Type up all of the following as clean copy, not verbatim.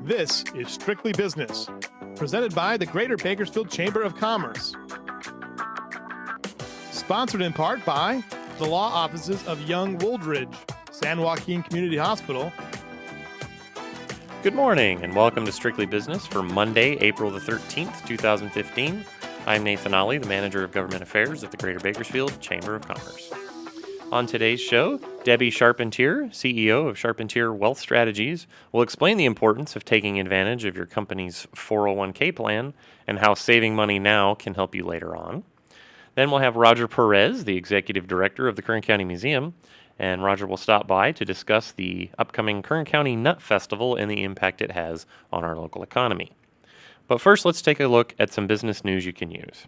This is Strictly Business, presented by the Greater Bakersfield Chamber of Commerce. Sponsored in part by the law offices of Young Wooldridge, San Joaquin Community Hospital. Good morning and welcome to Strictly Business for Monday, April the 13th, 2015. I'm Nathan Ollie, the Manager of Government Affairs at the Greater Bakersfield Chamber of Commerce. On today's show, Debbie Charpentier, CEO of Charpentier Wealth Strategies, will explain the importance of taking advantage of your company's 401k plan and how saving money now can help you later on. Then we'll have Roger Perez, the Executive Director of the Kern County Museum, and Roger will stop by to discuss the upcoming Kern County Nut Festival and the impact it has on our local economy. But first, let's take a look at some business news you can use.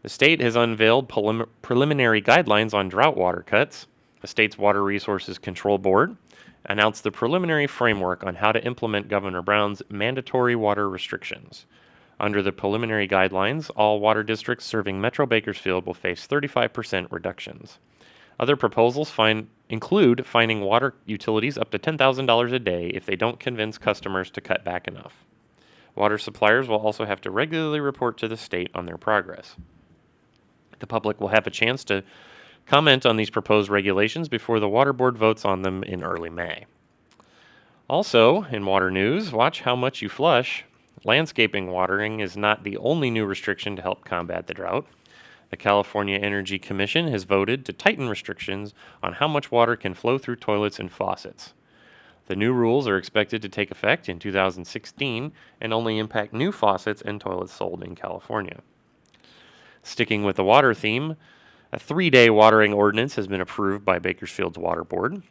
The state has unveiled preliminary guidelines on drought water cuts. The state's Water Resources Control Board announced the preliminary framework on how to implement Governor Brown's mandatory water restrictions. Under the preliminary guidelines, all water districts serving Metro Bakersfield will face 35% reductions. Other proposals include fining water utilities up to $10,000 a day if they don't convince customers to cut back enough. Water suppliers will also have to regularly report to the state on their progress. The public will have a chance to comment on these proposed regulations before the Water Board votes on them in early May. Also, in water news, watch how much you flush. Landscaping watering is not the only new restriction to help combat the drought. The California Energy Commission has voted to tighten restrictions on how much water can flow through toilets and faucets. The new rules are expected to take effect in 2016 and only impact new faucets and toilets sold in California. Sticking with the water theme, a 3-day watering ordinance has been approved by Bakersfield's Water Board.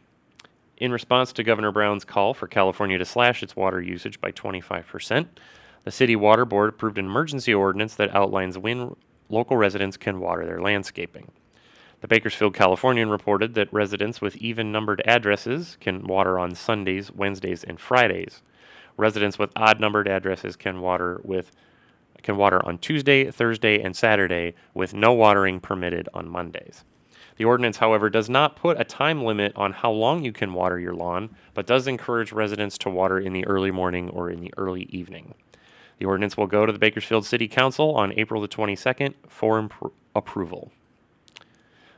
In response to Governor Brown's call for California to slash its water usage by 25%, the City Water Board approved an emergency ordinance that outlines when local residents can water their landscaping. The Bakersfield Californian reported that residents with even-numbered addresses can water on Sundays, Wednesdays, and Fridays. Residents with odd-numbered addresses can water on Tuesday, Thursday, and Saturday, with no watering permitted on Mondays. The ordinance, however, does not put a time limit on how long you can water your lawn, but does encourage residents to water in the early morning or in the early evening. The ordinance will go to the Bakersfield City Council on April the 22nd for approval.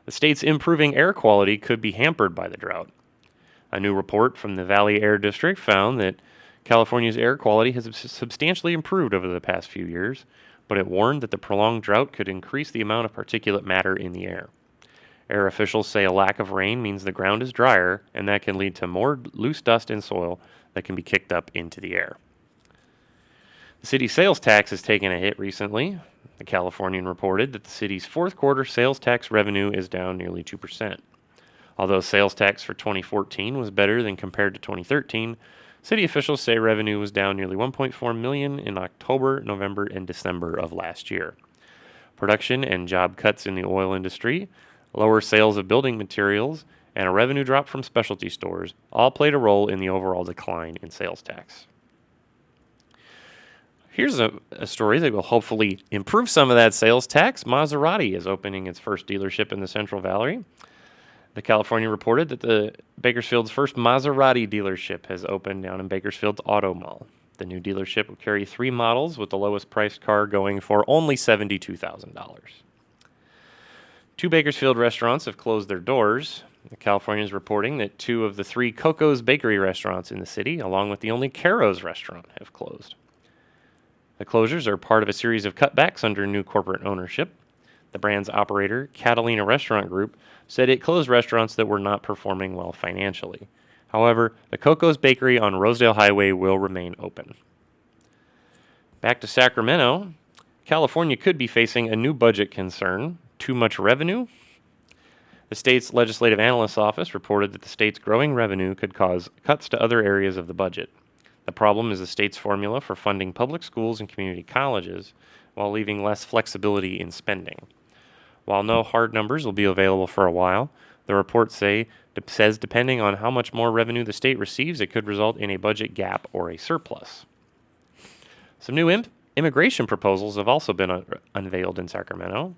The state's improving air quality could be hampered by the drought. A new report from the Valley Air District found that California's air quality has substantially improved over the past few years, but it warned that the prolonged drought could increase the amount of particulate matter in the air. Air officials say a lack of rain means the ground is drier, and that can lead to more loose dust and soil that can be kicked up into the air. The city's sales tax has taken a hit recently. The Californian reported that the city's fourth quarter sales tax revenue is down nearly 2%. Although sales tax for 2014 was better than compared to 2013, city officials say revenue was down nearly $1.4 million in October, November, and December of last year. Production and job cuts in the oil industry, lower sales of building materials, and a revenue drop from specialty stores all played a role in the overall decline in sales tax. Here's a story that will hopefully improve some of that sales tax. Maserati is opening its first dealership in the Central Valley. The Californian reported that the Bakersfield's first Maserati dealership has opened down in Bakersfield's Auto Mall. The new dealership will carry 3 models, with the lowest priced car going for only $72,000. 2 Bakersfield restaurants have closed their doors. The Californian is reporting that 2 of the 3 Coco's Bakery restaurants in the city, along with the only Caro's restaurant, have closed. The closures are part of a series of cutbacks under new corporate ownership. The brand's operator, Catalina Restaurant Group, said it closed restaurants that were not performing well financially. However, the Coco's Bakery on Rosedale Highway will remain open. Back to Sacramento, California could be facing a new budget concern: too much revenue? The state's Legislative Analyst's Office reported that the state's growing revenue could cause cuts to other areas of the budget. The problem is the state's formula for funding public schools and community colleges, while leaving less flexibility in spending. While no hard numbers will be available for a while, the report says depending on how much more revenue the state receives, it could result in a budget gap or a surplus. Some new immigration proposals have also been unveiled in Sacramento.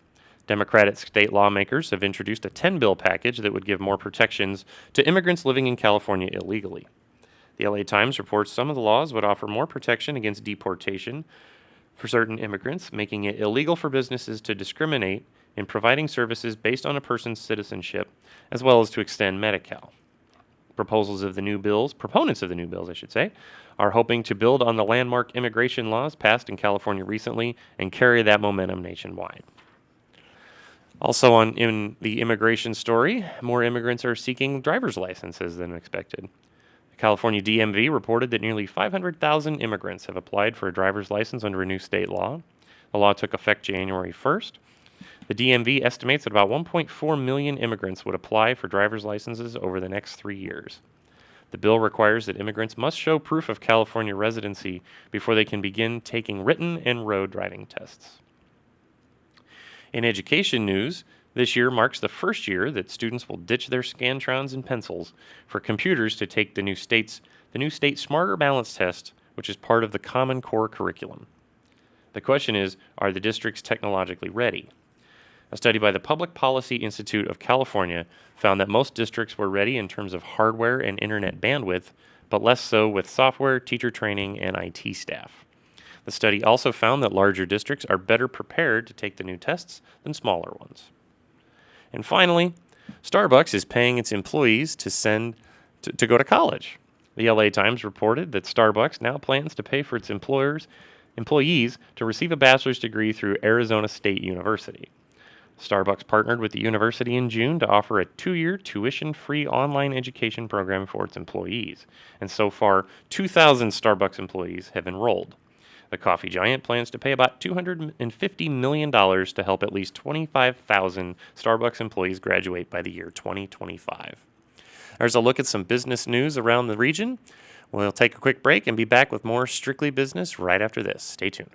Democratic state lawmakers have introduced a 10-bill package that would give more protections to immigrants living in California illegally. The LA Times reports some of the laws would offer more protection against deportation for certain immigrants, making it illegal for businesses to discriminate in providing services based on a person's citizenship, as well as to extend Medi-Cal. Proponents of the new bills, are hoping to build on the landmark immigration laws passed in California recently and carry that momentum nationwide. Also in the immigration story, more immigrants are seeking driver's licenses than expected. The California DMV reported that nearly 500,000 immigrants have applied for a driver's license under a new state law. The law took effect January 1st. The DMV estimates that about 1.4 million immigrants would apply for driver's licenses over the next 3 years. The bill requires that immigrants must show proof of California residency before they can begin taking written and road driving tests. In education news, this year marks the first year that students will ditch their Scantrons and pencils for computers to take the new state Smarter Balance test, which is part of the Common Core curriculum. The question is, are the districts technologically ready? A study by the Public Policy Institute of California found that most districts were ready in terms of hardware and internet bandwidth, but less so with software, teacher training, and IT staff. The study also found that larger districts are better prepared to take the new tests than smaller ones. And finally, Starbucks is paying its employees to go to college. The LA Times reported that Starbucks now plans to pay for its employees to receive a bachelor's degree through Arizona State University. Starbucks partnered with the university in June to offer a 2-year tuition-free online education program for its employees, and so far 2,000 Starbucks employees have enrolled. The coffee giant plans to pay about $250 million to help at least 25,000 Starbucks employees graduate by the year 2025. There's a look at some business news around the region. We'll take a quick break and be back with more Strictly Business right after this. Stay tuned.